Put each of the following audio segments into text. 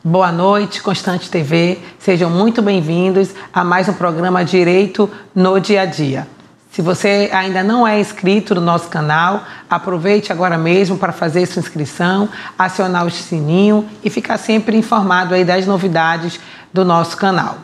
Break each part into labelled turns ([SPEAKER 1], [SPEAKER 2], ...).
[SPEAKER 1] Boa noite, Constante TV. Sejam muito bem-vindos a mais um programa Direito no Dia a Dia. Se você ainda não é inscrito no nosso canal, aproveite agora mesmo para fazer sua inscrição, acionar o sininho e ficar sempre informado aí das novidades do nosso canal.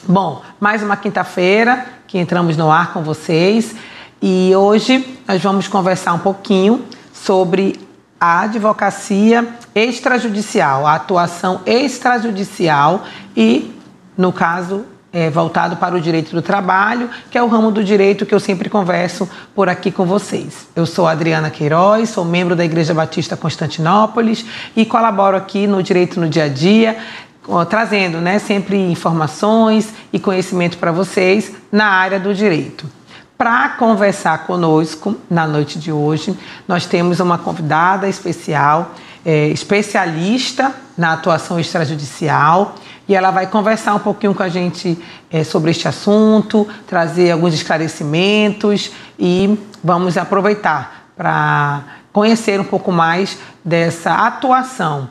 [SPEAKER 1] Bom, mais uma quinta-feira que entramos no ar com vocês e hoje nós vamos conversar um pouquinho sobre a advocacia extrajudicial, a atuação extrajudicial e, no caso, voltado para o direito do trabalho, que é o ramo do direito que eu sempre converso por aqui com vocês. Eu sou Adriana Queiroz, sou membro da Igreja Batista Constantinópolis e colaboro aqui no Direito no Dia a Dia, trazendo sempre informações e conhecimento para vocês na área do direito. Para conversar conosco na noite de hoje, nós temos uma convidada especial, especialista na atuação extrajudicial, e ela vai conversar um pouquinho com a gente sobre este assunto, trazer alguns esclarecimentos e vamos aproveitar para conhecer um pouco mais dessa atuação,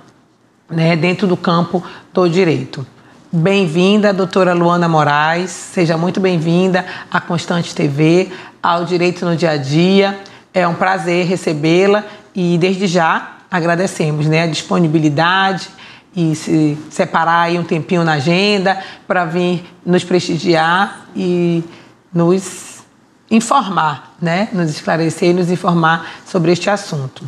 [SPEAKER 1] dentro do campo do direito. Bem-vinda, doutora Luana Moraes, seja muito bem-vinda à Constante TV, ao Direito no Dia a Dia. É um prazer recebê-la e desde já agradecemos a disponibilidade e se separar aí um tempinho na agenda para vir nos prestigiar e nos informar, nos esclarecer e nos informar sobre este assunto.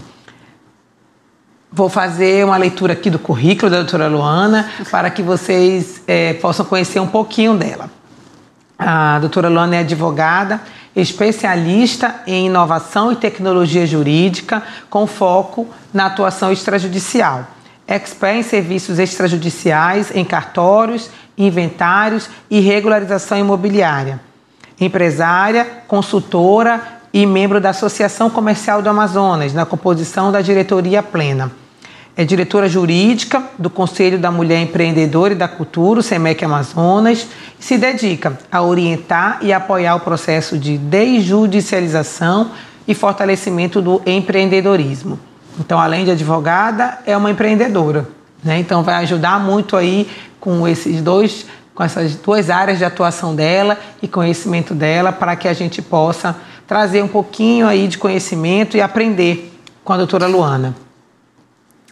[SPEAKER 1] Vou fazer uma leitura aqui do currículo da doutora Luana para que vocês possam conhecer um pouquinho dela. A doutora Luana é advogada, especialista em inovação e tecnologia jurídica, com foco na atuação extrajudicial. Expert em serviços extrajudiciais em cartórios, inventários e regularização imobiliária. Empresária, consultora e membro da Associação Comercial do Amazonas, na composição da diretoria plena. É diretora jurídica do Conselho da Mulher Empreendedora e da Cultura, o SEMEC Amazonas, e se dedica a orientar e apoiar o processo de desjudicialização e fortalecimento do empreendedorismo. Então, além de advogada, é uma empreendedora, Então, vai ajudar muito aí com essas duas áreas de atuação dela e conhecimento dela para que a gente possa trazer um pouquinho aí de conhecimento e aprender com a doutora Luana.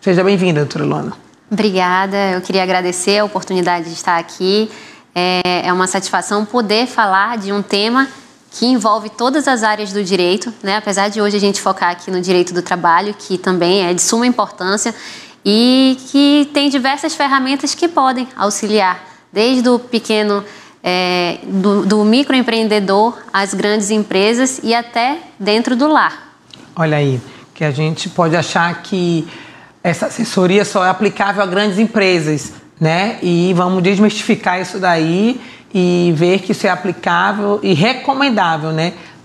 [SPEAKER 1] Seja bem-vinda, doutora Luana.
[SPEAKER 2] Obrigada, eu queria agradecer a oportunidade de estar aqui. É uma satisfação poder falar de um tema que envolve todas as áreas do direito, Apesar de hoje a gente focar aqui no direito do trabalho, que também é de suma importância e que tem diversas ferramentas que podem auxiliar, desde o pequeno, do microempreendedor às grandes empresas e até dentro do lar.
[SPEAKER 1] Olha aí, que a gente pode achar que essa assessoria só é aplicável a grandes empresas, E vamos desmistificar isso daí e ver que isso é aplicável e recomendável,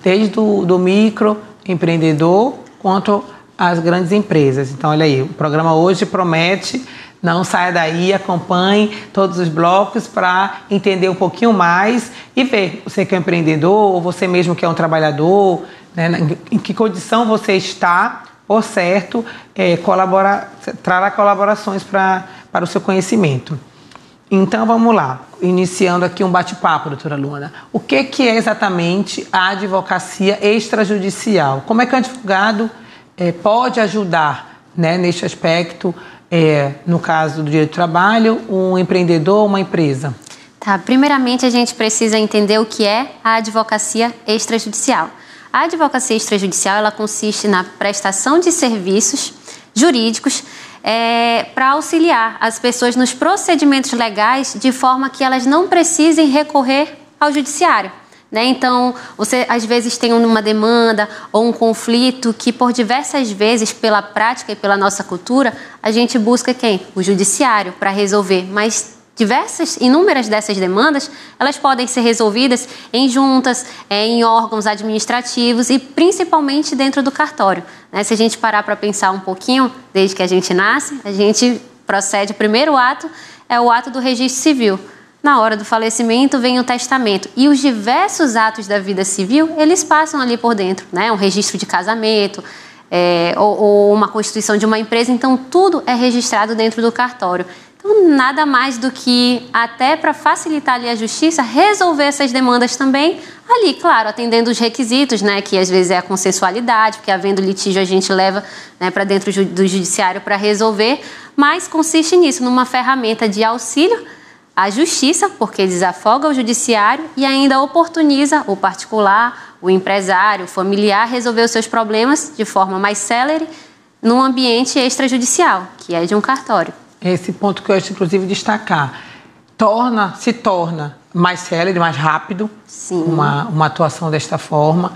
[SPEAKER 1] Desde do microempreendedor quanto às grandes empresas. Então, olha aí, o programa hoje promete. Não saia daí, acompanhe todos os blocos para entender um pouquinho mais e ver, você que é um empreendedor ou você mesmo que é um trabalhador, em que condição você está, por certo, trará colaborações para o seu conhecimento. Então, vamos lá, iniciando aqui um bate-papo, doutora Luana. O que é exatamente a advocacia extrajudicial? Como é que o advogado pode ajudar neste aspecto, no caso do direito do trabalho, um empreendedor ou uma empresa?
[SPEAKER 2] Primeiramente, a gente precisa entender o que é a advocacia extrajudicial. A advocacia extrajudicial ela consiste na prestação de serviços jurídicos para auxiliar as pessoas nos procedimentos legais de forma que elas não precisem recorrer ao judiciário. Então, você às vezes tem uma demanda ou um conflito que por diversas vezes, pela prática e pela nossa cultura, a gente busca quem? O judiciário para resolver, mas inúmeras dessas demandas, elas podem ser resolvidas em juntas, em órgãos administrativos e principalmente dentro do cartório. Se a gente parar para pensar um pouquinho, desde que a gente nasce, a gente procede, o primeiro ato é o ato do registro civil. Na hora do falecimento vem o testamento. E os diversos atos da vida civil, eles passam ali por dentro, Um registro de casamento, ou uma constituição de uma empresa, então tudo é registrado dentro do cartório. Então, nada mais do que, até para facilitar ali a justiça, resolver essas demandas também ali, claro, atendendo os requisitos, né, que às vezes é a consensualidade, porque havendo litígio a gente leva, né, para dentro do judiciário para resolver, mas consiste nisso, numa ferramenta de auxílio à justiça, porque desafoga o judiciário e ainda oportuniza o particular, o empresário, o familiar resolver os seus problemas de forma mais célere num ambiente extrajudicial, que é de um cartório.
[SPEAKER 1] Esse ponto que eu acho, inclusive, destacar. Se torna mais célere, mais rápido, uma atuação desta forma.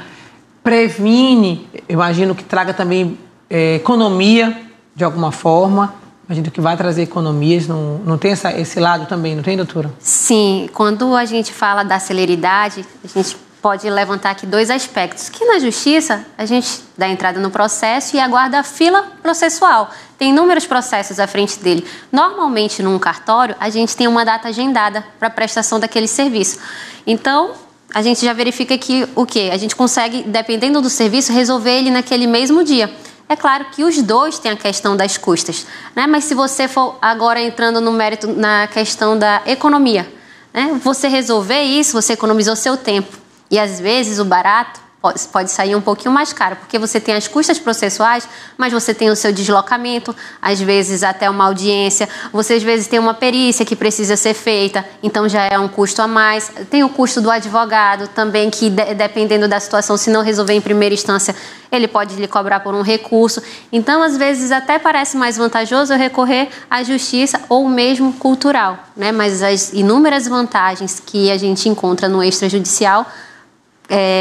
[SPEAKER 1] Previne, imagino que traga também economia, de alguma forma. Imagino que vai trazer economias. Não tem esse lado também, não tem, doutora?
[SPEAKER 2] Sim, quando a gente fala da celeridade, a gente pode levantar aqui dois aspectos. Que na justiça, a gente dá entrada no processo e aguarda a fila processual. Tem inúmeros processos à frente dele. Normalmente, num cartório, a gente tem uma data agendada para a prestação daquele serviço. Então, a gente já verifica que o quê? A gente consegue, dependendo do serviço, resolver ele naquele mesmo dia. É claro que os dois têm a questão das custas, né? Mas se você for agora entrando no mérito, na questão da economia, né? Você resolver isso, você economizou seu tempo. E às vezes o barato pode sair um pouquinho mais caro, porque você tem as custas processuais, mas você tem o seu deslocamento, às vezes até uma audiência, você às vezes tem uma perícia que precisa ser feita, então já é um custo a mais. Tem o custo do advogado também, que dependendo da situação, se não resolver em primeira instância, ele pode lhe cobrar por um recurso. Então, às vezes, até parece mais vantajoso eu recorrer à justiça ou mesmo cultural, né? Mas as inúmeras vantagens que a gente encontra no extrajudicial,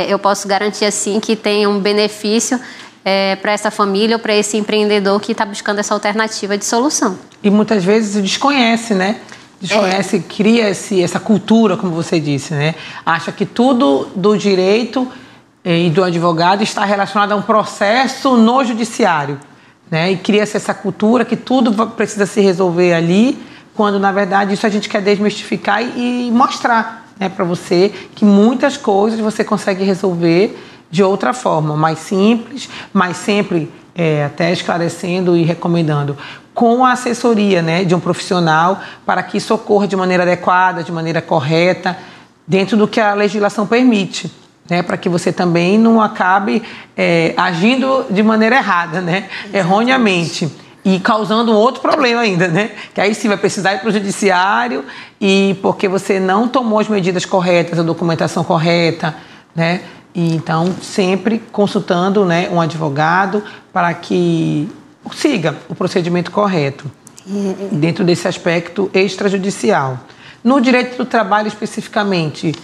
[SPEAKER 2] eu posso garantir assim que tem um benefício para essa família ou para esse empreendedor que está buscando essa alternativa de solução.
[SPEAKER 1] E muitas vezes desconhece, né? Desconhece, cria essa cultura, como você disse, né? Acha que tudo do direito e do advogado está relacionado a um processo no judiciário, né? E cria-se essa cultura que tudo precisa se resolver ali, quando na verdade isso a gente quer desmistificar e mostrar, né, para você que muitas coisas você consegue resolver de outra forma, mais simples, mas sempre até esclarecendo e recomendando com a assessoria, né, de um profissional, para que isso ocorra de maneira adequada, de maneira correta, dentro do que a legislação permite, né, para que você também não acabe agindo de maneira errada, né, erroneamente. E causando um outro problema ainda, né? Que aí sim vai precisar ir para o judiciário e porque você não tomou as medidas corretas, a documentação correta, né? E então, sempre consultando, né, um advogado para que siga o procedimento correto dentro desse aspecto extrajudicial. No direito do trabalho, especificamente,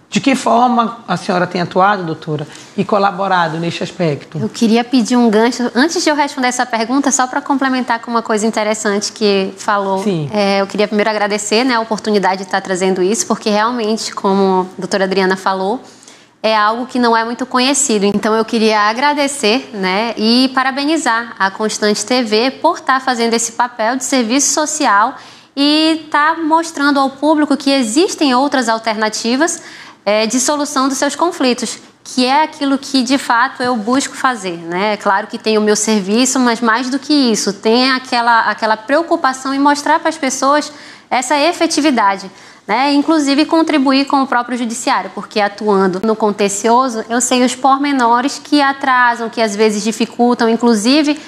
[SPEAKER 1] de que forma a senhora tem atuado, doutora, e colaborado neste aspecto?
[SPEAKER 2] Eu queria pedir um gancho, antes de eu responder essa pergunta, só para complementar com uma coisa interessante que falou.
[SPEAKER 1] Sim.
[SPEAKER 2] Eu queria primeiro agradecer, né, a oportunidade de estar trazendo isso, porque realmente, como a doutora Adriana falou, é algo que não é muito conhecido. Então, eu queria agradecer, né, e parabenizar a Constante TV por estar fazendo esse papel de serviço social e estar mostrando ao público que existem outras alternativas de solução dos seus conflitos, que é aquilo que, de fato, eu busco fazer, né? É claro que tem o meu serviço, mas mais do que isso, tem aquela preocupação em mostrar para as pessoas essa efetividade, né? Inclusive contribuir com o próprio judiciário, porque atuando no contencioso, eu sei os pormenores que atrasam, que às vezes dificultam, inclusive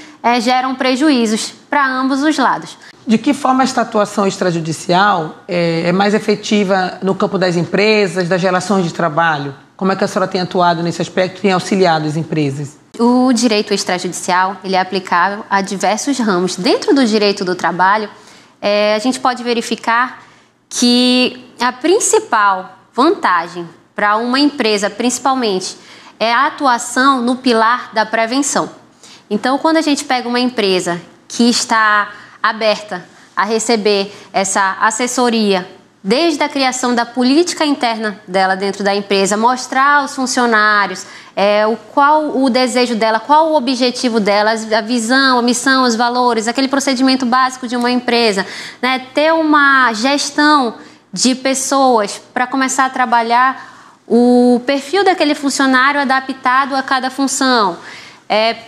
[SPEAKER 2] geram prejuízos para ambos os lados.
[SPEAKER 1] De que forma esta atuação extrajudicial é mais efetiva no campo das empresas, das relações de trabalho? Como é que a senhora tem atuado nesse aspecto e tem auxiliado as empresas?
[SPEAKER 2] O direito extrajudicial ele é aplicável a diversos ramos. Dentro do direito do trabalho, a gente pode verificar que a principal vantagem para uma empresa, principalmente, é a atuação no pilar da prevenção. Então, quando a gente pega uma empresa que está aberta a receber essa assessoria desde a criação da política interna dela dentro da empresa, mostrar aos funcionários qual o desejo dela, qual o objetivo dela, a visão, a missão, os valores, aquele procedimento básico de uma empresa, né? Ter uma gestão de pessoas para começar a trabalhar o perfil daquele funcionário adaptado a cada função.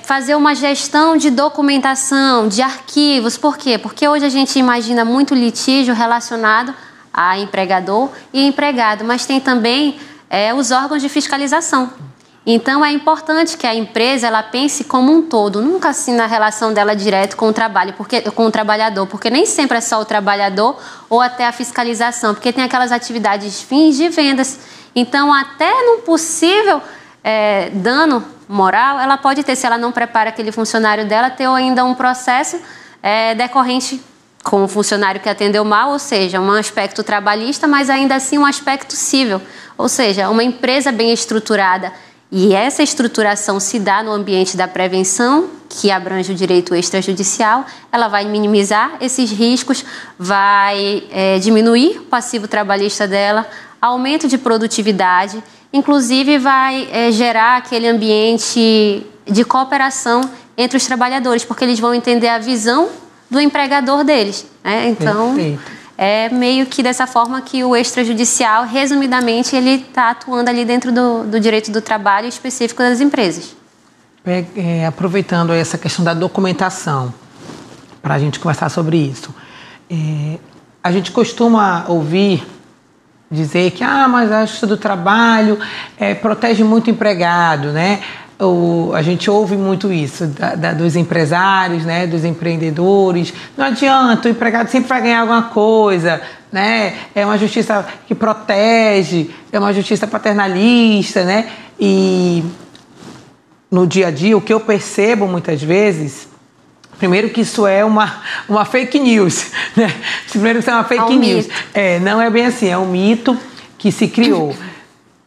[SPEAKER 2] fazer uma gestão de documentação, de arquivos. Por quê? Porque hoje a gente imagina muito litígio relacionado a empregador e empregado, mas tem também os órgãos de fiscalização. Então, é importante que a empresa ela pense como um todo, nunca assim na relação dela direto com o trabalho, com o trabalhador, porque nem sempre é só o trabalhador ou até a fiscalização, porque tem aquelas atividades fins de vendas. Então, até num possível dano moral, ela pode ter, se ela não prepara aquele funcionário dela, ter ainda um processo decorrente com o funcionário que atendeu mal, ou seja, um aspecto trabalhista, mas ainda assim um aspecto civil, ou seja, uma empresa bem estruturada. E essa estruturação se dá no ambiente da prevenção, que abrange o direito extrajudicial, ela vai minimizar esses riscos, vai diminuir o passivo trabalhista dela, aumento de produtividade, inclusive vai gerar aquele ambiente de cooperação entre os trabalhadores, porque eles vão entender a visão do empregador deles, né? Então, é meio que dessa forma que o extrajudicial, resumidamente, ele está atuando ali dentro do direito do trabalho específico das empresas.
[SPEAKER 1] Aproveitando essa questão da documentação, para a gente conversar sobre isso, a gente costuma ouvir dizer que mas a Justiça do Trabalho protege muito o empregado, né? A gente ouve muito isso dos empresários, né, dos empreendedores. Não adianta, o empregado sempre vai ganhar alguma coisa, né? É uma justiça que protege, é uma justiça paternalista, né? E no dia a dia, o que eu percebo muitas vezes, primeiro que isso é uma fake news, né? Primeiro que isso é uma fake news. Não é bem assim, é um mito que se criou.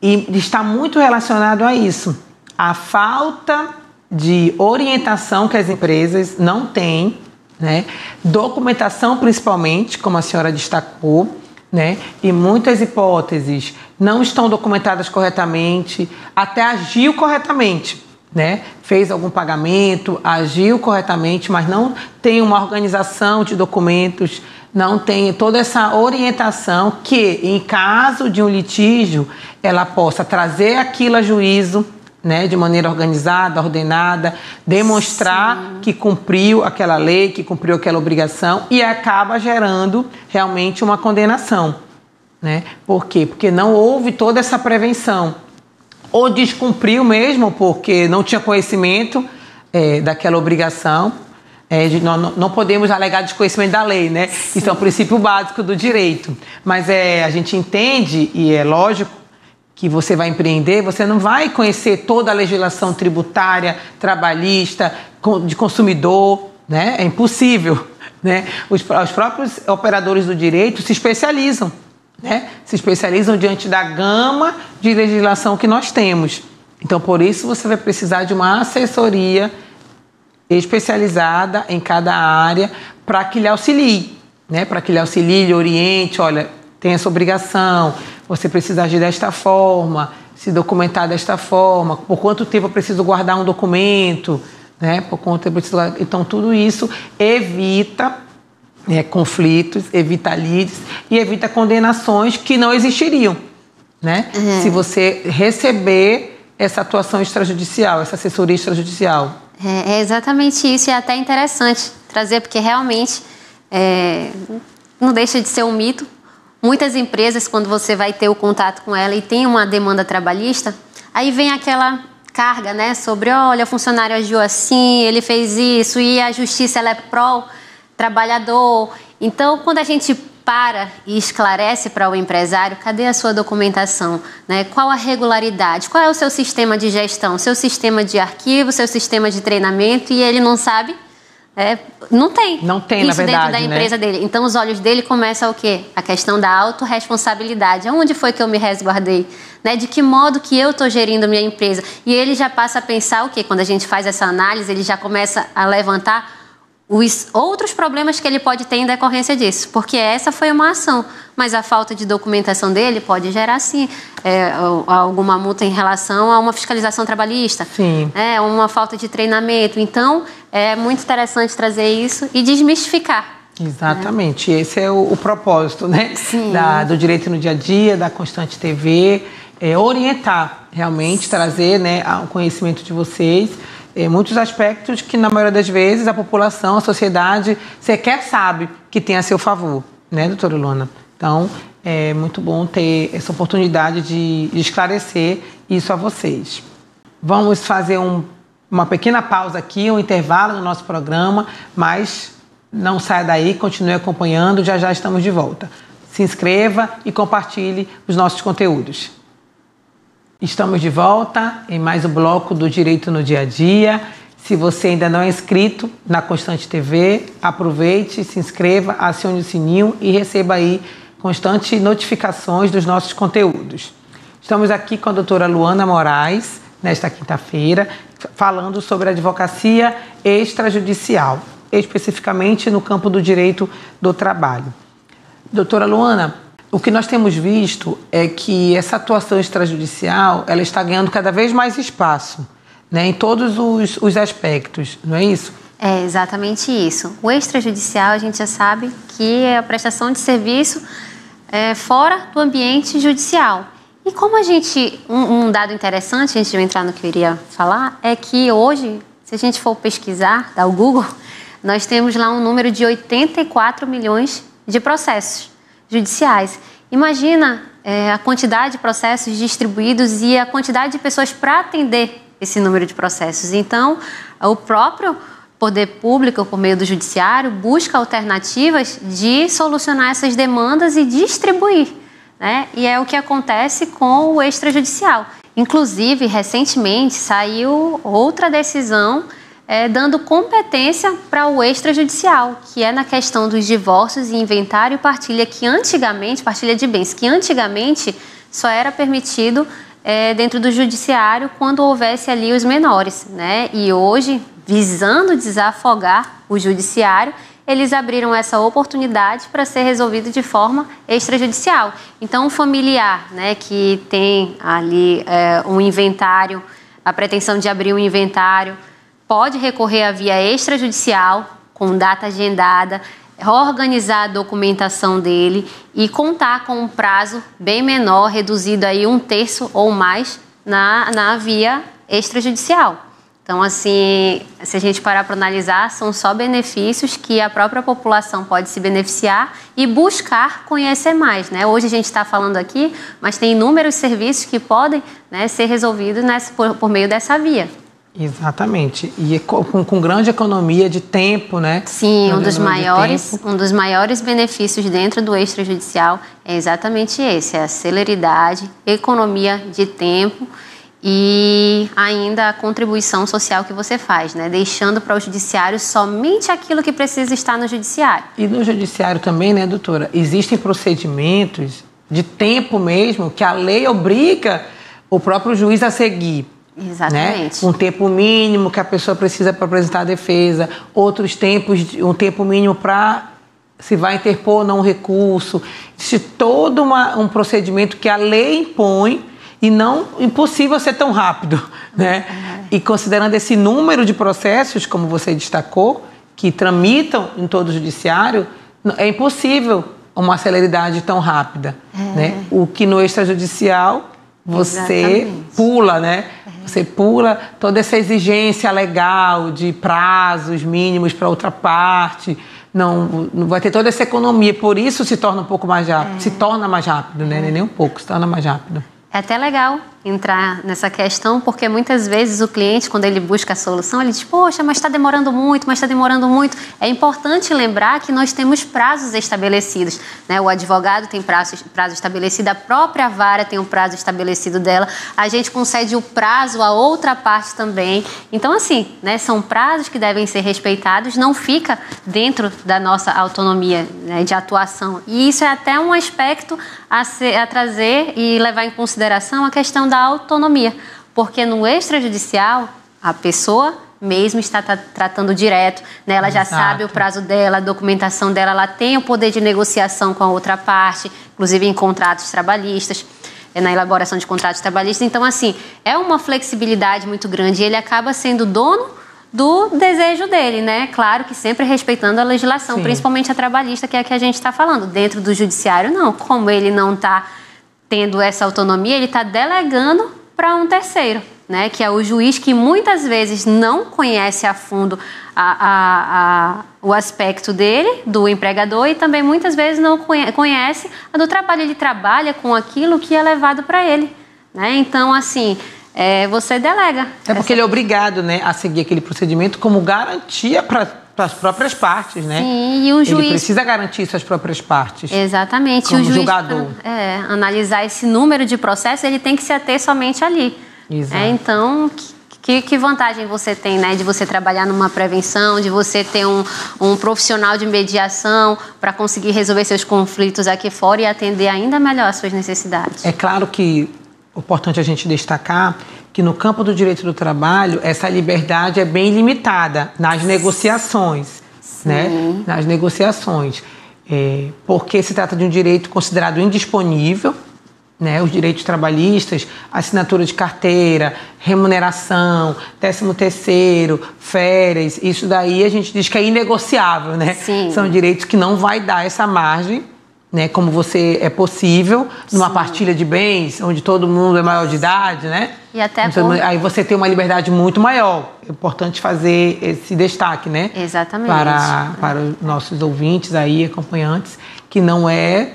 [SPEAKER 1] E está muito relacionado a isso. A falta de orientação que as empresas não têm, né? Documentação principalmente, como a senhora destacou, né? E muitas hipóteses não estão documentadas corretamente, até agiu corretamente, né? Fez algum pagamento, agiu corretamente, mas não tem uma organização de documentos, não tem toda essa orientação que, em caso de um litígio, ela possa trazer aquilo a juízo, né, de maneira organizada, ordenada, demonstrar que cumpriu aquela lei, que cumpriu aquela obrigação e acaba gerando realmente uma condenação, né? Por quê? Porque não houve toda essa prevenção. Ou descumpriu mesmo porque não tinha conhecimento daquela obrigação. Não podemos alegar desconhecimento da lei, né? Sim. Isso é um princípio básico do direito. Mas a gente entende, e é lógico, que você vai empreender, você não vai conhecer toda a legislação tributária, trabalhista, de consumidor, né? É impossível, né? Os próprios operadores do direito se especializam, né? Se especializam diante da gama de legislação que nós temos. Então, por isso, você vai precisar de uma assessoria especializada em cada área para que lhe auxilie, né? Para que lhe auxilie, lhe oriente, olha, tem essa obrigação, você precisa agir desta forma, se documentar desta forma, por quanto tempo eu preciso guardar um documento, né? Por quanto tempo eu preciso guardar. Então, tudo isso evita conflitos, evita lides e evita condenações que não existiriam, né? Se você receber essa atuação extrajudicial, essa assessoria extrajudicial.
[SPEAKER 2] É exatamente isso, e é até interessante trazer, porque realmente não deixa de ser um mito. Muitas empresas, quando você vai ter o contato com ela e tem uma demanda trabalhista, aí vem aquela carga, né, sobre, olha, o funcionário agiu assim, ele fez isso, e a justiça ela é pró-trabalhador. Então, quando a gente para e esclarece para o empresário, cadê a sua documentação, né? Qual a regularidade, qual é o seu sistema de gestão, seu sistema de arquivo, seu sistema de treinamento, e ele não sabe. Não tem. Não tem, isso na verdade, dentro da empresa dele. Então, os olhos dele começam o quê? A questão da autorresponsabilidade. Onde foi que eu me resguardei? Né? De que modo que eu estou gerindo minha empresa? E ele já passa a pensar o quê? Quando a gente faz essa análise, ele já começa a levantar os outros problemas que ele pode ter em decorrência disso. Porque essa foi uma ação, mas a falta de documentação dele pode gerar, sim, alguma multa em relação a uma fiscalização trabalhista.
[SPEAKER 1] Sim.
[SPEAKER 2] Uma falta de treinamento. Então, é muito interessante trazer isso e desmistificar.
[SPEAKER 1] Exatamente. Esse é o propósito, né?
[SPEAKER 2] Sim.
[SPEAKER 1] Do Direito no Dia a Dia, da Constante TV, orientar, realmente, trazer, né, o conhecimento de vocês muitos aspectos que, na maioria das vezes, a população, a sociedade, sequer sabe que tem a seu favor, né, doutora Luana? Então, é muito bom ter essa oportunidade de esclarecer isso a vocês. Vamos fazer uma pequena pausa aqui, um intervalo no nosso programa, mas não saia daí, continue acompanhando, já já estamos de volta. Se inscreva e compartilhe os nossos conteúdos. Estamos de volta em mais um bloco do Direito no Dia a Dia. Se você ainda não é inscrito na Constante TV, aproveite, se inscreva, acione o sininho e receba aí constantes notificações dos nossos conteúdos. Estamos aqui com a doutora Luana Moraes, nesta quinta-feira, falando sobre a advocacia extrajudicial, especificamente no campo do direito do trabalho. Doutora Luana, o que nós temos visto é que essa atuação extrajudicial ela está ganhando cada vez mais espaço, né, em todos os aspectos, não é isso?
[SPEAKER 2] É exatamente isso. O extrajudicial, a gente já sabe que é a prestação de serviço fora do ambiente judicial. E como a gente... Um dado interessante, antes de eu entrar no que eu iria falar, é que hoje, se a gente for pesquisar, dar o Google, nós temos lá um número de 84 milhões de processos judiciais. Imagina a quantidade de processos distribuídos e a quantidade de pessoas para atender esse número de processos. Então, o próprio poder público, por meio do judiciário, busca alternativas de solucionar essas demandas e distribuir, né? E é o que acontece com o extrajudicial. Inclusive, recentemente, saiu outra decisão dando competência para o extrajudicial, que é na questão dos divórcios e inventário e partilha, que antigamente, partilha de bens, que antigamente só era permitido dentro do judiciário quando houvesse ali os menores, né? E hoje, visando desafogar o judiciário, eles abriram essa oportunidade para ser resolvido de forma extrajudicial. Então, um familiar, né, que tem ali um inventário, a pretensão de abrir um inventário, pode recorrer à via extrajudicial, com data agendada, organizar a documentação dele e contar com um prazo bem menor, reduzido aí 1/3 ou mais na via extrajudicial. Então, assim, se a gente parar para analisar, são só benefícios que a própria população pode se beneficiar e buscar conhecer mais, né? Hoje a gente está falando aqui, mas tem inúmeros serviços que podem, né, ser resolvidos por meio dessa via.
[SPEAKER 1] Exatamente. E com grande economia de tempo, né?
[SPEAKER 2] Sim, um dos maiores benefícios dentro do extrajudicial é exatamente esse, é a celeridade, economia de tempo e ainda a contribuição social que você faz, né? Deixando para o judiciário somente aquilo que precisa estar no judiciário.
[SPEAKER 1] E no judiciário também, né, doutora? Existem procedimentos de tempo mesmo que a lei obriga o próprio juiz a seguir.
[SPEAKER 2] Exatamente.
[SPEAKER 1] Né? Um tempo mínimo que a pessoa precisa para apresentar a defesa, outros tempos, um tempo mínimo para se vai interpor ou não um recurso. Existe todo um procedimento que a lei impõe e não impossível ser tão rápido, né? E considerando esse número de processos, como você destacou, que tramitam em todo o judiciário, é impossível uma celeridade tão rápida, né? O que no extrajudicial você pula, né? Você pula toda essa exigência legal de prazos mínimos para outra parte, não vai ter toda essa economia, por isso se torna um pouco mais rápido, se torna mais rápido, né? Nem um pouco, se torna mais rápido.
[SPEAKER 2] É até legal entrar nessa questão, porque muitas vezes o cliente, quando ele busca a solução, ele diz, poxa, mas está demorando muito, mas está demorando muito. É importante lembrar que nós temos prazos estabelecidos, né? O advogado tem prazo estabelecido, a própria vara tem um prazo estabelecido dela, a gente concede o prazo à outra parte também. Então, assim, né, são prazos que devem ser respeitados, não fica dentro da nossa autonomia, né, de atuação. E isso é até um aspecto a trazer e levar em consideração a questão da autonomia, porque no extrajudicial a pessoa mesmo está tratando direto, né? Ela já sabe o prazo dela, a documentação dela, ela tem o poder de negociação com a outra parte, inclusive em contratos trabalhistas, na elaboração de contratos trabalhistas. Então, assim, é uma flexibilidade muito grande e ele acaba sendo dono do desejo dele, né? Claro que sempre respeitando a legislação, principalmente a trabalhista, que é a que a gente está falando. Dentro do judiciário, não. Como ele não está tendo essa autonomia, ele está delegando para um terceiro. né, que é o juiz que muitas vezes não conhece a fundo o aspecto dele, do empregador, e também muitas vezes não conhece a do trabalho. Ele trabalha com aquilo que é levado para ele, né? Então, assim, você delega.
[SPEAKER 1] É porque ele é obrigado, né, a seguir aquele procedimento como garantia para as próprias partes, né?
[SPEAKER 2] Sim, e o juiz...
[SPEAKER 1] Ele precisa garantir suas próprias partes.
[SPEAKER 2] Exatamente.
[SPEAKER 1] Como
[SPEAKER 2] o juiz,
[SPEAKER 1] julgador.
[SPEAKER 2] Analisar esse número de processos, ele tem que se ater somente ali.
[SPEAKER 1] Exato.
[SPEAKER 2] Então, que vantagem você tem, né, de você trabalhar numa prevenção, de você ter um profissional de mediação para conseguir resolver seus conflitos aqui fora e atender ainda melhor as suas necessidades.
[SPEAKER 1] É claro que é importante a gente destacar que no campo do direito do trabalho, essa liberdade é bem limitada nas negociações, né? Nas negociações. Porque se trata de um direito considerado indisponível, né? Os direitos trabalhistas, assinatura de carteira, remuneração, 13º, férias, isso daí a gente diz que é inegociável, né?
[SPEAKER 2] Sim.
[SPEAKER 1] São direitos que não vai dar essa margem, né? Como é possível numa partilha de bens, onde todo mundo é maior de idade, né?
[SPEAKER 2] E até
[SPEAKER 1] aí você tem uma liberdade muito maior. É importante fazer esse destaque, né?
[SPEAKER 2] Exatamente.
[SPEAKER 1] Para os nossos ouvintes aí, acompanhantes, que não é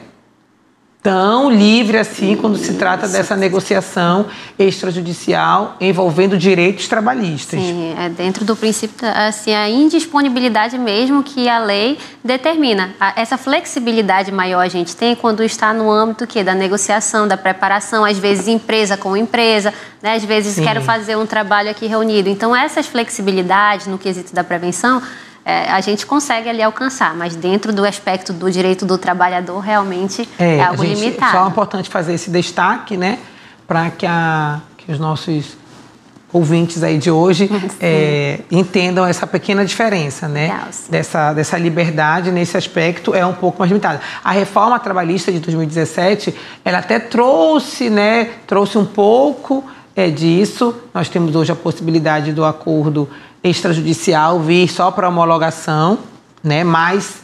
[SPEAKER 1] tão livre assim quando se trata dessa negociação extrajudicial envolvendo direitos trabalhistas.
[SPEAKER 2] Sim, é dentro do princípio, assim, a indisponibilidade mesmo que a lei determina. Essa flexibilidade maior a gente tem quando está no âmbito da negociação, da preparação, às vezes empresa com empresa, né? Às vezes quero fazer um trabalho aqui reunido. Então, essas flexibilidades no quesito da prevenção, a gente consegue ali alcançar, mas dentro do aspecto do direito do trabalhador, realmente é algo limitado.
[SPEAKER 1] Só é importante fazer esse destaque, né, para que os nossos ouvintes aí de hoje entendam essa pequena diferença, né, dessa liberdade nesse aspecto é um pouco mais limitada. A reforma trabalhista de 2017, ela até trouxe um pouco disso. Nós temos hoje a possibilidade do acordo extrajudicial vir só para homologação, né? Mas,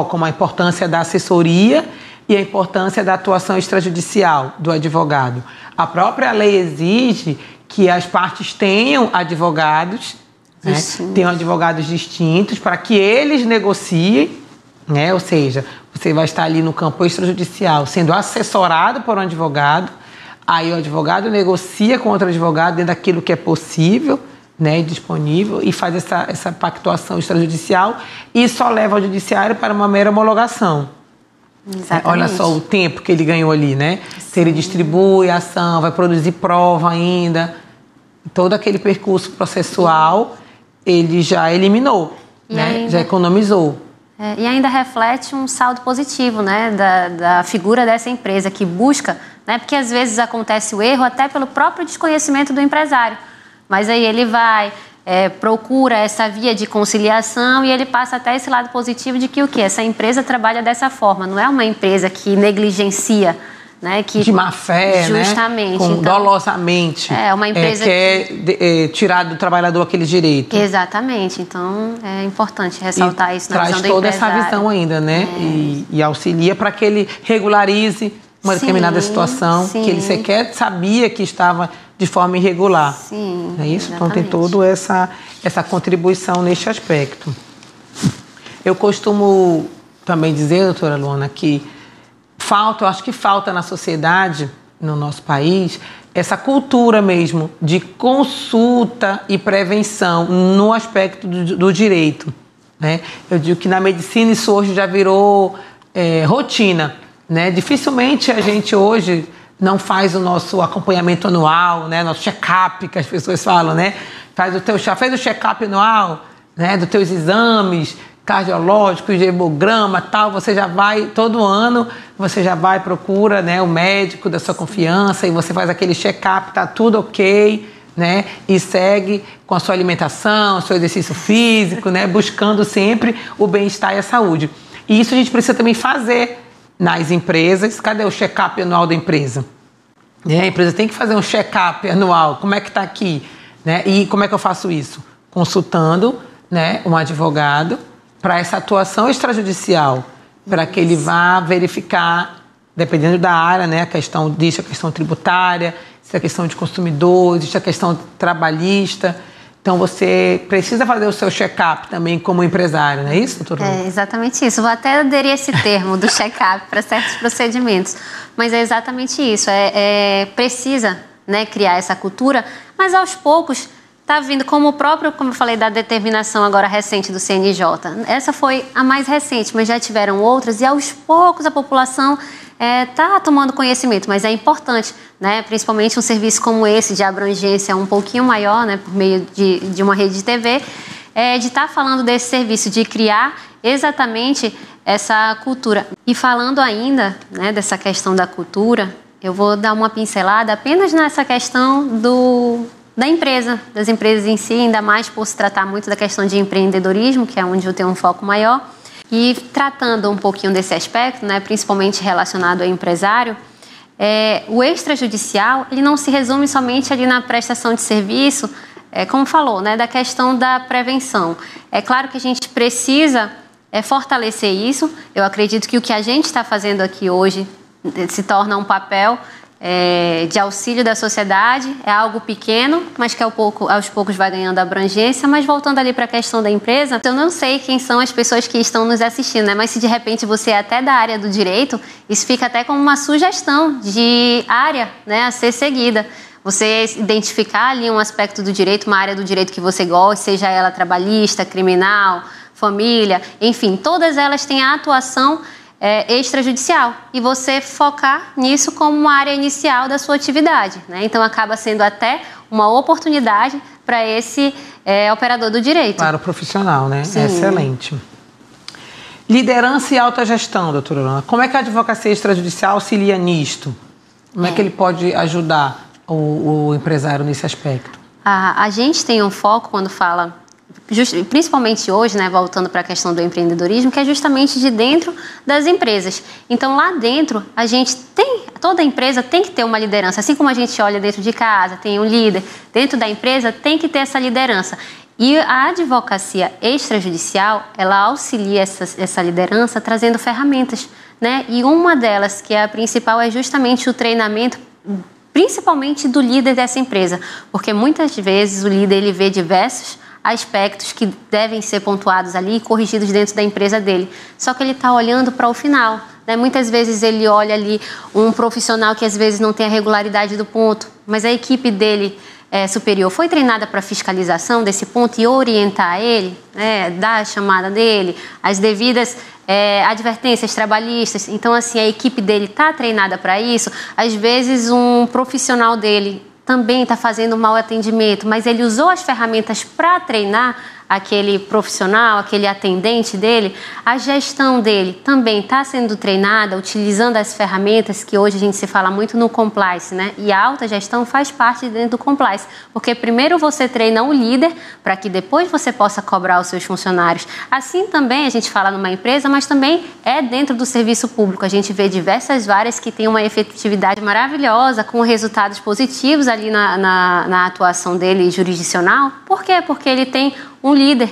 [SPEAKER 1] como a importância da assessoria e a importância da atuação extrajudicial do advogado. A própria lei exige que as partes tenham advogados, né? Tenham advogados distintos para que eles negociem, né? Ou seja, você vai estar ali no campo extrajudicial sendo assessorado por um advogado, aí o advogado negocia com outro advogado dentro daquilo que é possível, né, disponível, e faz essa pactuação extrajudicial e só leva ao judiciário para uma mera homologação.
[SPEAKER 2] Exatamente.
[SPEAKER 1] Olha só o tempo que ele ganhou ali, né? Se ele distribui a ação, vai produzir prova ainda, todo aquele percurso processual ele já eliminou, né? Já economizou.
[SPEAKER 2] E ainda reflete um saldo positivo, né, da figura dessa empresa que busca, né, porque às vezes acontece o erro até pelo próprio desconhecimento do empresário. Mas aí ele vai, procura essa via de conciliação e ele passa até esse lado positivo de que essa empresa trabalha dessa forma. Não é uma empresa que negligencia, né?
[SPEAKER 1] De má fé,
[SPEAKER 2] justamente,
[SPEAKER 1] né? Dolosamente.
[SPEAKER 2] É uma empresa
[SPEAKER 1] que tirar do trabalhador aquele direito.
[SPEAKER 2] Exatamente. Então, é importante ressaltar isso na visão do
[SPEAKER 1] empresário. Traz toda essa visão ainda, né? E auxilia para que ele regularize uma determinada situação que ele sequer sabia que estava de forma irregular.
[SPEAKER 2] Sim,
[SPEAKER 1] é isso?
[SPEAKER 2] Exatamente.
[SPEAKER 1] Então tem toda essa contribuição neste aspecto. Eu costumo também dizer, doutora Luana, que eu acho que falta na sociedade, no nosso país, essa cultura mesmo de consulta e prevenção no aspecto do direito, né? Eu digo que na medicina isso hoje já virou rotina, né? Dificilmente a gente hoje não faz o nosso acompanhamento anual, né? Nosso check-up, que as pessoas falam, né? Fez o check-up anual, né? Dos teus exames cardiológicos, de hemograma, tal. Você já vai, todo ano, você já vai, procura, né, o médico da sua confiança e você faz aquele check-up, tá tudo ok, né? E segue com a sua alimentação, seu exercício físico, né? Buscando sempre o bem-estar e a saúde. E isso a gente precisa também fazer nas empresas. Cadê o check-up anual da empresa? A empresa tem que fazer um check-up anual. Como é que está aqui? Né? E como é que eu faço isso? Consultando, né, um advogado para essa atuação extrajudicial, para que ele vá verificar dependendo da área, né? Existe a questão tributária, existe a questão de consumidor, existe a questão trabalhista. Então, você precisa fazer o seu check-up também como empresário, não é isso, doutora?
[SPEAKER 2] É exatamente isso. Vou até aderir esse termo do check-up para certos procedimentos. Mas é exatamente isso. Precisa, né, criar essa cultura, mas aos poucos está vindo, como eu falei, da determinação agora recente do CNJ. Essa foi a mais recente, mas já tiveram outras e aos poucos a população está tomando conhecimento, mas é importante, né, principalmente um serviço como esse, de abrangência um pouquinho maior, né, por meio de uma rede de TV, de estar falando desse serviço, de criar exatamente essa cultura. E falando ainda, né, dessa questão da cultura, eu vou dar uma pincelada apenas nessa questão da empresa, das empresas em si, ainda mais por se tratar muito da questão de empreendedorismo, que é onde eu tenho um foco maior. E tratando um pouquinho desse aspecto, né, principalmente relacionado ao empresário, o extrajudicial ele não se resume somente ali na prestação de serviço, como falou, né, da questão da prevenção. É claro que a gente precisa fortalecer isso. Eu acredito que o que a gente está fazendo aqui hoje se torna um papel de auxílio da sociedade, é algo pequeno, mas que aos poucos vai ganhando abrangência. Mas voltando ali para a questão da empresa, eu não sei quem são as pessoas que estão nos assistindo, né? Mas se de repente você é até da área do direito, isso fica até como uma sugestão de área, né, a ser seguida. Você identificar ali um aspecto do direito, uma área do direito que você gosta, seja ela trabalhista, criminal, família, enfim, todas elas têm a atuação extrajudicial, e você focar nisso como uma área inicial da sua atividade, né? Então acaba sendo até uma oportunidade para esse operador do direito.
[SPEAKER 1] Para o profissional, né?
[SPEAKER 2] Sim.
[SPEAKER 1] Excelente. Liderança e autogestão, doutora Ana. Como é que a advocacia extrajudicial auxilia nisto? Como é que ele pode ajudar o empresário nesse aspecto?
[SPEAKER 2] A gente tem um foco quando fala, principalmente hoje, né, voltando para a questão do empreendedorismo, que é justamente de dentro das empresas. Então, lá dentro, toda empresa tem que ter uma liderança. Assim como a gente olha dentro de casa, tem um líder, dentro da empresa tem que ter essa liderança. E a advocacia extrajudicial, ela auxilia essa liderança trazendo ferramentas, né? E uma delas, que é a principal, é justamente o treinamento, principalmente do líder dessa empresa. Porque muitas vezes o líder ele vê diversos aspectos que devem ser pontuados ali e corrigidos dentro da empresa dele. Só que ele está olhando para o final, né? Muitas vezes ele olha ali um profissional que às vezes não tem a regularidade do ponto, mas a equipe dele superior foi treinada para fiscalização desse ponto e orientar ele, né? Dar a chamada dele, as devidas advertências trabalhistas. Então, assim, a equipe dele está treinada para isso. Às vezes um profissional dele também está fazendo mau atendimento, mas ele usou as ferramentas para treinar aquele profissional, aquele atendente dele. A gestão dele também está sendo treinada, utilizando as ferramentas que hoje a gente se fala muito no compliance, né? E a alta gestão faz parte dentro do compliance, porque primeiro você treina o líder para que depois você possa cobrar os seus funcionários. Assim também a gente fala numa empresa, mas também é dentro do serviço público. A gente vê diversas varas que têm uma efetividade maravilhosa, com resultados positivos ali na atuação dele jurisdicional. Por quê? Porque ele tem um líder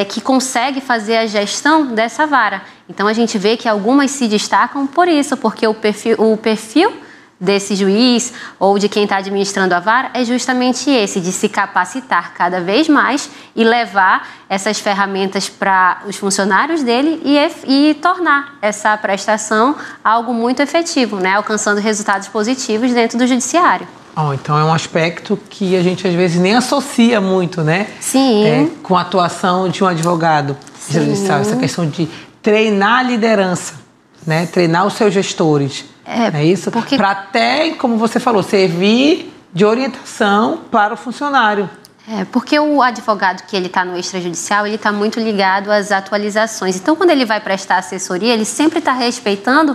[SPEAKER 2] que consegue fazer a gestão dessa vara. Então, a gente vê que algumas se destacam por isso, porque o perfil desse juiz ou de quem está administrando a vara é justamente esse, de se capacitar cada vez mais e levar essas ferramentas para os funcionários dele e tornar essa prestação algo muito efetivo, né? Alcançando resultados positivos dentro do judiciário.
[SPEAKER 1] Então é um aspecto que a gente às vezes nem associa muito, né?
[SPEAKER 2] Sim.
[SPEAKER 1] Com a atuação de um advogado judicial, essa questão de treinar a liderança, né? Treinar os seus gestores. É isso?
[SPEAKER 2] Porque...
[SPEAKER 1] Para até, como você falou, servir de orientação para o funcionário.
[SPEAKER 2] Porque o advogado que ele está no extrajudicial, ele está muito ligado às atualizações. Então, quando ele vai prestar assessoria, ele sempre está respeitando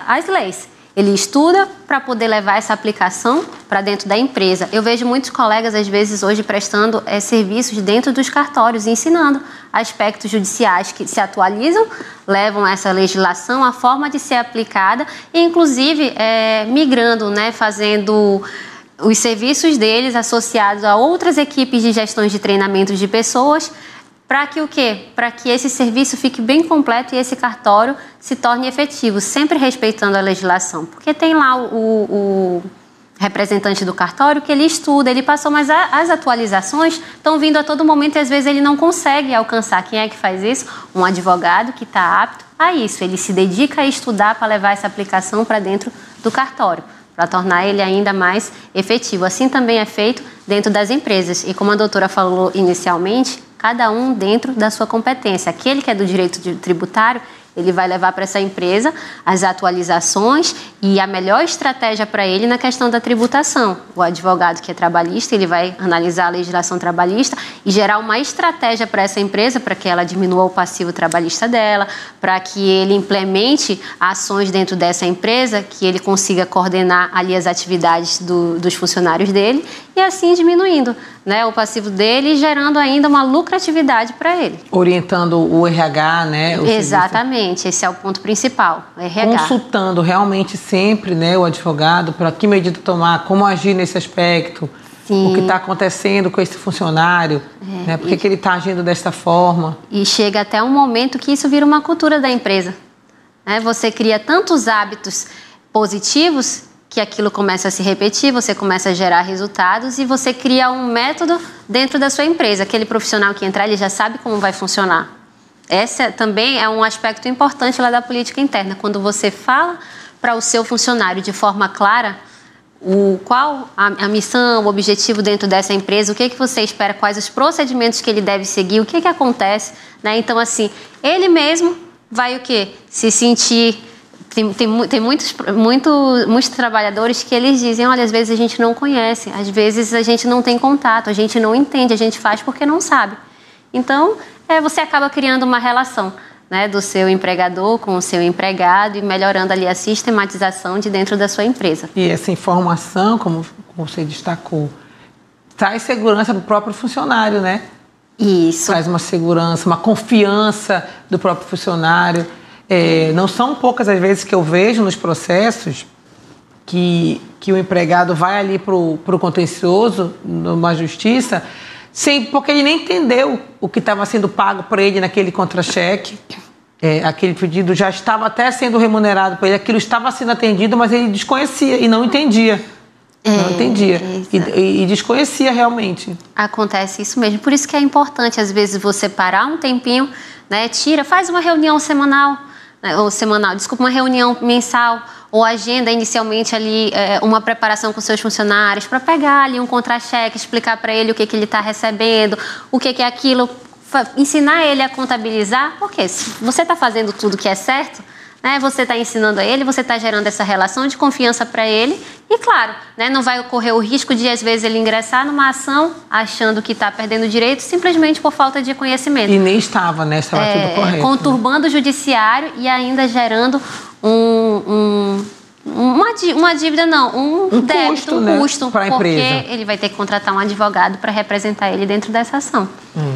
[SPEAKER 2] as leis. Ele estuda para poder levar essa aplicação para dentro da empresa. Eu vejo muitos colegas, às vezes, hoje prestando serviços dentro dos cartórios, ensinando aspectos judiciais que se atualizam, levam essa legislação, a forma de ser aplicada e, inclusive, migrando, né, fazendo os serviços deles associados a outras equipes de gestões de treinamento de pessoas para que o quê? Para que esse serviço fique bem completo e esse cartório se torne efetivo, sempre respeitando a legislação. Porque tem lá o representante do cartório que ele estuda, ele passou, mas as atualizações estão vindo a todo momento e às vezes ele não consegue alcançar. Quem é que faz isso? Um advogado que está apto a isso. Ele se dedica a estudar para levar essa aplicação para dentro do cartório, para tornar ele ainda mais efetivo. Assim também é feito dentro das empresas. E como a doutora falou inicialmente, cada um dentro da sua competência. Aquele que é do direito tributário, ele vai levar para essa empresa as atualizações e a melhor estratégia para ele na questão da tributação. O advogado que é trabalhista, ele vai analisar a legislação trabalhista e gerar uma estratégia para essa empresa, para que ela diminua o passivo trabalhista dela, para que ele implemente ações dentro dessa empresa, que ele consiga coordenar ali as atividades dos funcionários dele e assim diminuindo, né, o passivo dele e gerando ainda uma lucratividade para ele.
[SPEAKER 1] Orientando o RH, né?
[SPEAKER 2] Exatamente, esse é o ponto principal, o RH.
[SPEAKER 1] Consultando realmente sempre, né, o advogado para que medida tomar, como agir nesse aspecto, sim, o que está acontecendo com esse funcionário, né, por que ele está agindo desta forma.
[SPEAKER 2] E chega até um momento que isso vira uma cultura da empresa, né? Você cria tantos hábitos positivos que aquilo começa a se repetir, você começa a gerar resultados e você cria um método dentro da sua empresa. Aquele profissional que entrar, ele já sabe como vai funcionar. Esse também é um aspecto importante lá da política interna. Quando você fala para o seu funcionário de forma clara qual a missão, o objetivo dentro dessa empresa, o que você espera, quais os procedimentos que ele deve seguir, o que acontece, né? Então, assim, ele mesmo vai o quê? Se sentir... Tem muitos trabalhadores que eles dizem, olha, às vezes a gente não conhece, às vezes a gente não tem contato, a gente não entende, a gente faz porque não sabe. Então, você acaba criando uma relação, né, do seu empregador com o seu empregado e melhorando ali a sistematização de dentro da sua empresa.
[SPEAKER 1] E essa informação, como você destacou, traz segurança para o próprio funcionário, né?
[SPEAKER 2] Isso.
[SPEAKER 1] Traz uma segurança, uma confiança do próprio funcionário. Não são poucas as vezes que eu vejo nos processos que o empregado vai ali para o contencioso, numa justiça, porque ele nem entendeu o que estava sendo pago para ele naquele contra-cheque. Aquele pedido já estava até sendo remunerado para ele, aquilo estava sendo atendido, mas ele desconhecia e não entendia. Não entendia. E desconhecia realmente.
[SPEAKER 2] Acontece isso mesmo. Por isso que é importante, às vezes, você parar um tempinho, né, faz uma reunião semanal, uma reunião mensal, ou agenda inicialmente ali uma preparação com seus funcionários para pegar ali um contra-cheque, explicar para ele o que ele está recebendo, o que é aquilo, ensinar ele a contabilizar, porque se você está fazendo tudo que é certo, né, você está ensinando a ele, você está gerando essa relação de confiança para ele e, claro, né, não vai ocorrer o risco de, às vezes, ele ingressar numa ação achando que está perdendo direito simplesmente por falta de conhecimento.
[SPEAKER 1] E nem estava, né? Estava tudo correto.
[SPEAKER 2] Conturbando o judiciário e ainda gerando uma dívida, não, um débito, custo
[SPEAKER 1] para a empresa.
[SPEAKER 2] Porque ele vai ter que contratar um advogado para representar ele dentro dessa ação.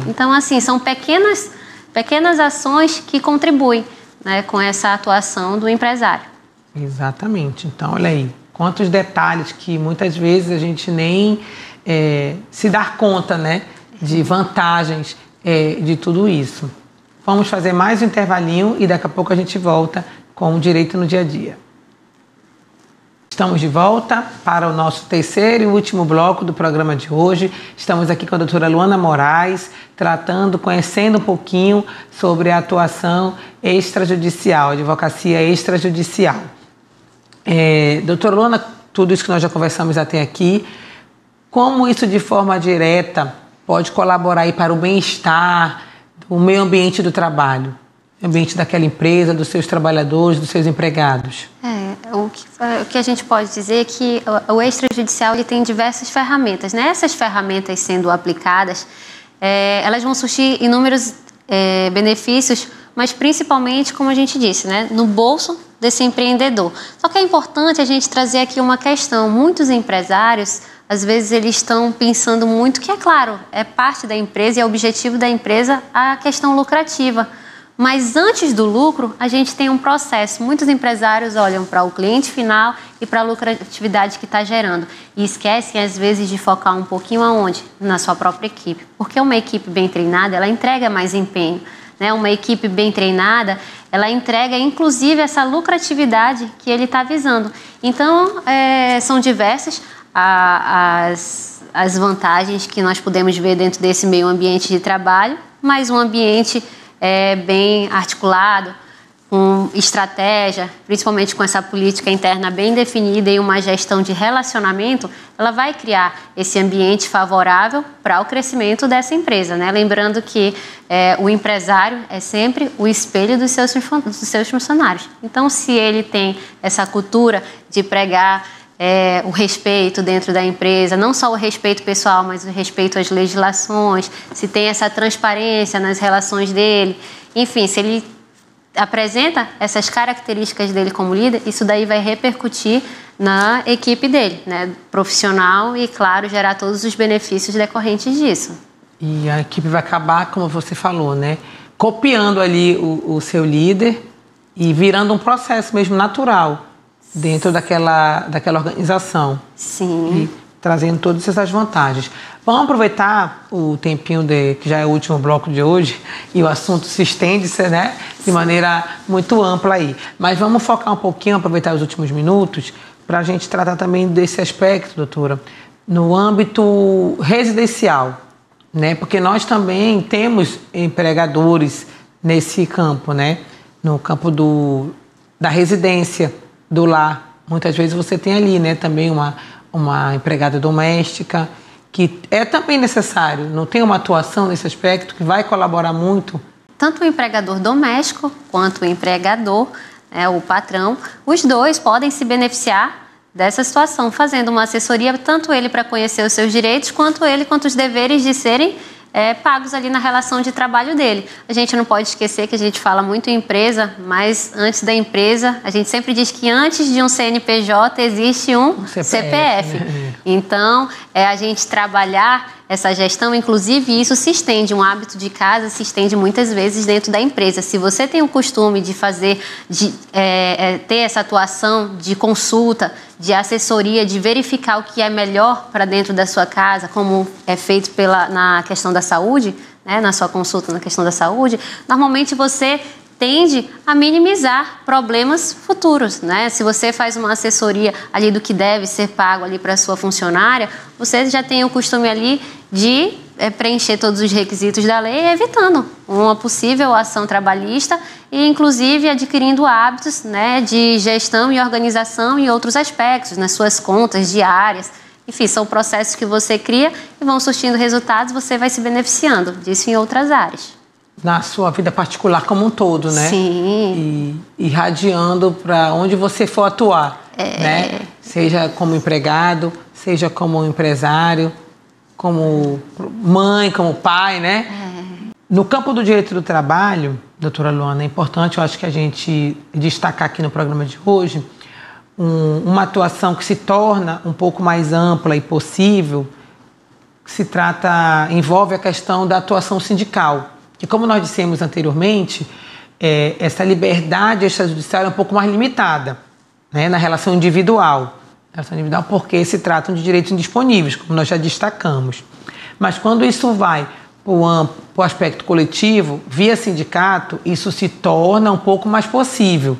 [SPEAKER 2] Então, assim, são pequenas ações que contribuem, né, com essa atuação do empresário.
[SPEAKER 1] Exatamente. Então, olha aí, quantos detalhes que muitas vezes a gente nem se dá conta, né, de vantagens de tudo isso. Vamos fazer mais um intervalinho e daqui a pouco a gente volta com o Direito no Dia a Dia. Estamos de volta para o nosso terceiro e último bloco do programa de hoje. Estamos aqui com a doutora Luana Moraes, conhecendo um pouquinho sobre a atuação extrajudicial, advocacia extrajudicial. Doutora Luana, tudo isso que nós já conversamos até aqui, como isso de forma direta pode colaborar aí para o bem-estar, o meio ambiente do trabalho, o ambiente daquela empresa, dos seus trabalhadores, dos seus empregados?
[SPEAKER 2] O que a gente pode dizer é que o extrajudicial ele tem diversas ferramentas, né? Essas ferramentas sendo aplicadas, elas vão surtir inúmeros benefícios, mas principalmente, como a gente disse, né, no bolso desse empreendedor. Só que é importante a gente trazer aqui uma questão. Muitos empresários, às vezes, eles estão pensando muito que, é claro, é parte da empresa e é objetivo da empresa a questão lucrativa. Mas antes do lucro, a gente tem um processo. Muitos empresários olham para o cliente final e para a lucratividade que está gerando. E esquecem, às vezes, de focar um pouquinho aonde? Na sua própria equipe. Porque uma equipe bem treinada, ela entrega mais empenho. Né? Uma equipe bem treinada, ela entrega, inclusive, essa lucratividade que ele está visando. Então, são diversas as vantagens que nós podemos ver dentro desse meio ambiente de trabalho, mas um ambiente bem articulado, com estratégia, principalmente com essa política interna bem definida e uma gestão de relacionamento, ela vai criar esse ambiente favorável para o crescimento dessa empresa, né? Lembrando que o empresário é sempre o espelho dos seus funcionários. Então, se ele tem essa cultura de pregar o respeito dentro da empresa, não só o respeito pessoal, mas o respeito às legislações, se tem essa transparência nas relações dele, enfim, se ele apresenta essas características dele como líder, isso daí vai repercutir na equipe dele, né, profissional e, claro, gerar todos os benefícios decorrentes disso.
[SPEAKER 1] E a equipe vai acabar, como você falou, né, copiando ali o seu líder e virando um processo mesmo natural dentro daquela organização.
[SPEAKER 2] Sim.
[SPEAKER 1] E trazendo todas essas vantagens. Vamos aproveitar o tempinho que já é o último bloco de hoje e o assunto se estende, né, de maneira muito ampla aí. Mas vamos focar um pouquinho, aproveitar os últimos minutos para a gente tratar também desse aspecto, doutora, no âmbito residencial, né? Porque nós também temos empregadores nesse campo, né? No campo da residência, do lar. Muitas vezes você tem ali, né, também uma empregada doméstica, que é também necessário, não tem uma atuação nesse aspecto que vai colaborar muito?
[SPEAKER 2] Tanto o empregador doméstico quanto o empregador, o patrão, os dois podem se beneficiar dessa situação, fazendo uma assessoria, tanto ele para conhecer os seus direitos, quanto os deveres de serem pagos ali na relação de trabalho dele. A gente não pode esquecer que a gente fala muito em empresa, mas antes da empresa, a gente sempre diz que antes de um CNPJ existe um CPF.
[SPEAKER 1] Né?
[SPEAKER 2] Então, a gente trabalhar essa gestão, inclusive isso se estende, um hábito de casa se estende muitas vezes dentro da empresa. Se você tem o costume de ter essa atuação de consulta, de assessoria, de verificar o que é melhor para dentro da sua casa, como é feito na questão da saúde, né, na sua consulta na questão da saúde, normalmente você tende a minimizar problemas futuros, né? Se você faz uma assessoria ali do que deve ser pago ali para a sua funcionária, você já tem o costume ali de preencher todos os requisitos da lei, evitando uma possível ação trabalhista e, inclusive, adquirindo hábitos, né, de gestão e organização em outros aspectos, nas suas contas diárias. Enfim, são processos que você cria e vão surtindo resultados, você vai se beneficiando disso em outras áreas.
[SPEAKER 1] Na sua vida particular como um todo, né?
[SPEAKER 2] Sim.
[SPEAKER 1] E irradiando para onde você for atuar, né? Seja como empregado, seja como empresário, como mãe, como pai, né? No campo do direito do trabalho, doutora Luana, é importante, eu acho que a gente destacar aqui no programa de hoje, uma atuação que se torna um pouco mais ampla e possível, que envolve a questão da atuação sindical. Que, como nós dissemos anteriormente, essa liberdade extrajudicial é um pouco mais limitada, né, na relação individual. Porque se tratam de direitos indisponíveis, como nós já destacamos. Mas quando isso vai para o aspecto coletivo, via sindicato, isso se torna um pouco mais possível,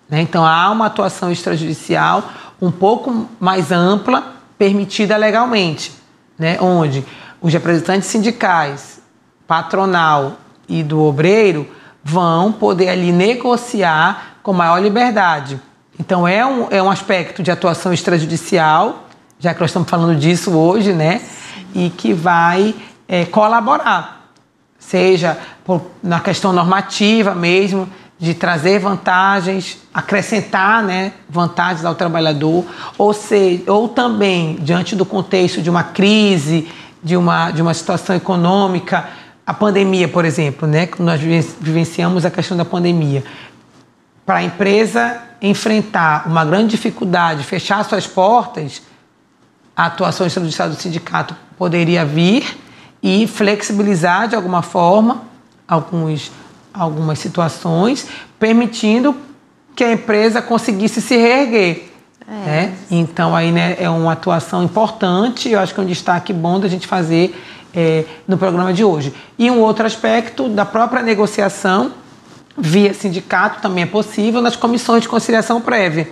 [SPEAKER 1] né? Então, há uma atuação extrajudicial um pouco mais ampla, permitida legalmente, né? Onde os representantes sindicais, patronal e do obreiro vão poder ali negociar com maior liberdade. Então, é um aspecto de atuação extrajudicial, já que nós estamos falando disso hoje, né? E que vai colaborar, seja na questão normativa mesmo, de trazer vantagens, acrescentar, né, vantagens ao trabalhador, ou também, diante do contexto de uma crise, de uma situação econômica, a pandemia, por exemplo, né, que nós vivenciamos a questão da pandemia. Para a empresa enfrentar uma grande dificuldade, fechar suas portas, a atuação extrajudicial do sindicato poderia vir e flexibilizar de alguma forma algumas situações, permitindo que a empresa conseguisse se reerguer. Né? Então, aí, né, é uma atuação importante, eu acho que é um destaque bom da gente fazer no programa de hoje. E um outro aspecto da própria negociação, via sindicato, também é possível nas comissões de conciliação prévia,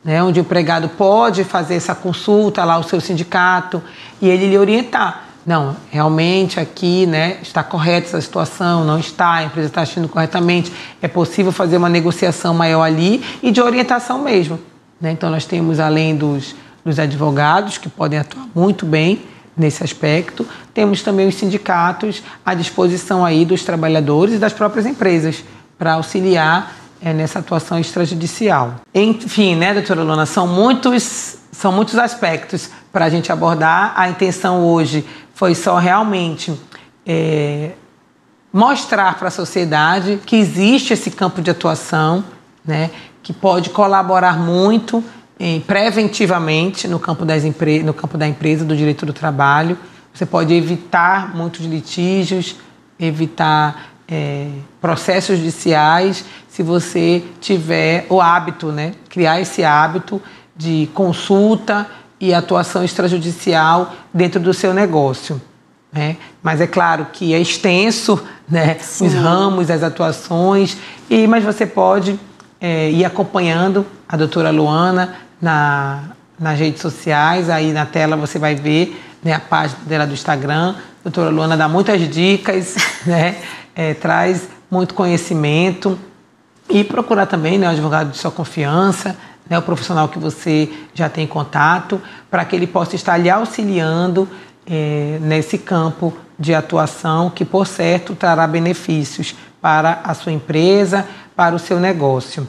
[SPEAKER 1] né, onde o empregado pode fazer essa consulta lá ao seu sindicato e ele lhe orientar. Não, realmente aqui, né, está correta essa situação, não está, a empresa está agindo corretamente, é possível fazer uma negociação maior ali e de orientação mesmo. Né? Então, nós temos, além dos advogados, que podem atuar muito bem nesse aspecto, temos também os sindicatos à disposição aí dos trabalhadores e das próprias empresas para auxiliar nessa atuação extrajudicial. Enfim, né, doutora Luana, são muitos aspectos para a gente abordar. A intenção hoje foi só realmente mostrar para a sociedade que existe esse campo de atuação, né, que pode colaborar muito preventivamente no campo da empresa, do direito do trabalho. Você pode evitar muitos litígios, evitar processos judiciais, se você tiver o hábito, né, criar esse hábito de consulta e atuação extrajudicial dentro do seu negócio. Né? Mas é claro que é extenso, né, os ramos, as atuações, mas você pode ir acompanhando a doutora Luana nas redes sociais. Aí na tela você vai ver, né, a página dela do Instagram. A doutora Luana dá muitas dicas, né, traz muito conhecimento, e procurar também, né, o advogado de sua confiança, né, o profissional que você já tem contato, para que ele possa estar lhe auxiliando nesse campo de atuação que, por certo, trará benefícios para a sua empresa, para o seu negócio.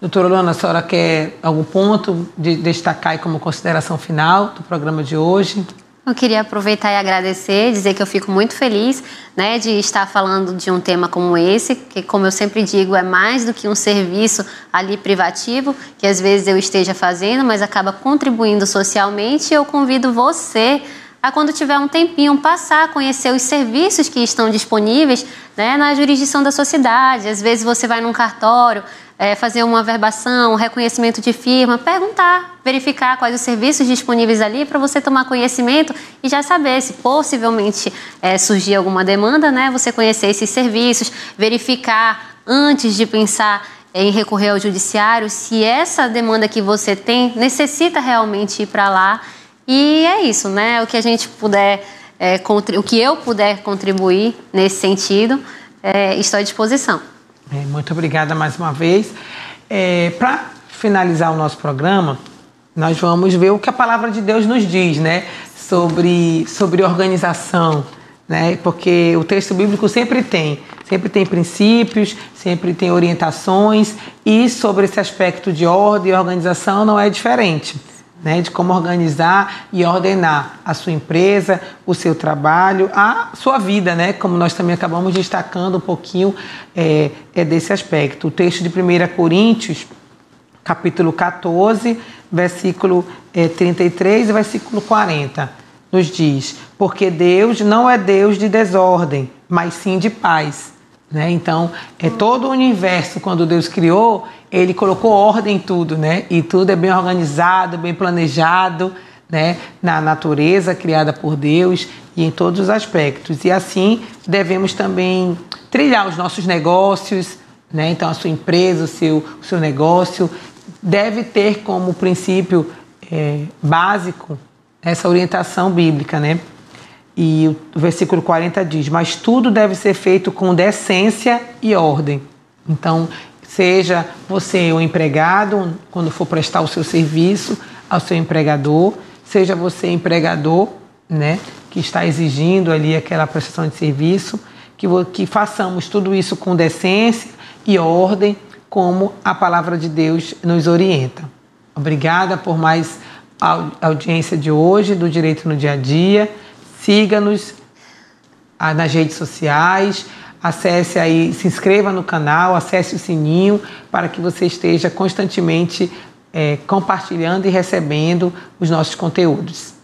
[SPEAKER 1] Doutora Luana, a senhora quer algum ponto de destacar aí como consideração final do programa de hoje?
[SPEAKER 2] Eu queria aproveitar e agradecer, dizer que eu fico muito feliz, né, de estar falando de um tema como esse, que, como eu sempre digo, é mais do que um serviço ali privativo, que às vezes eu esteja fazendo, mas acaba contribuindo socialmente. Eu convido você a, quando tiver um tempinho, passar a conhecer os serviços que estão disponíveis, né, na jurisdição da sua cidade. Às vezes você vai num cartório, fazer uma averbação, um reconhecimento de firma, perguntar, verificar quais os serviços disponíveis ali para você tomar conhecimento e já saber se possivelmente surgir alguma demanda, né, você conhecer esses serviços, verificar antes de pensar em recorrer ao judiciário se essa demanda que você tem necessita realmente ir para lá. E é isso, né? O que a gente puder, o que eu puder contribuir nesse sentido, estou à disposição.
[SPEAKER 1] Muito obrigada mais uma vez. Para finalizar o nosso programa, nós vamos ver o que a palavra de Deus nos diz, né, sobre organização, né, porque o texto bíblico sempre tem princípios, sempre tem orientações, e sobre esse aspecto de ordem e organização não é diferente. Né, de como organizar e ordenar a sua empresa, o seu trabalho, a sua vida, né, como nós também acabamos destacando um pouquinho desse aspecto. O texto de 1 Coríntios, capítulo 14, versículo 33 e versículo 40, nos diz: porque Deus não é Deus de desordem, mas sim de paz. Né? Então, todo o universo, quando Deus criou, Ele colocou ordem em tudo, né? E tudo é bem organizado, bem planejado, né? Na natureza criada por Deus e em todos os aspectos. E assim devemos também trilhar os nossos negócios, né? Então, a sua empresa, o seu negócio deve ter como princípio básico essa orientação bíblica, né? E o versículo 40 diz: mas tudo deve ser feito com decência e ordem. Então, seja você o empregado, quando for prestar o seu serviço ao seu empregador, seja você empregador, né, que está exigindo ali aquela prestação de serviço, que façamos tudo isso com decência e ordem, como a palavra de Deus nos orienta. Obrigada por mais audiência de hoje, do Direito no Dia a Dia. Siga-nos nas redes sociais, acesse aí, se inscreva no canal, acesse o sininho para que você esteja constantemente compartilhando e recebendo os nossos conteúdos.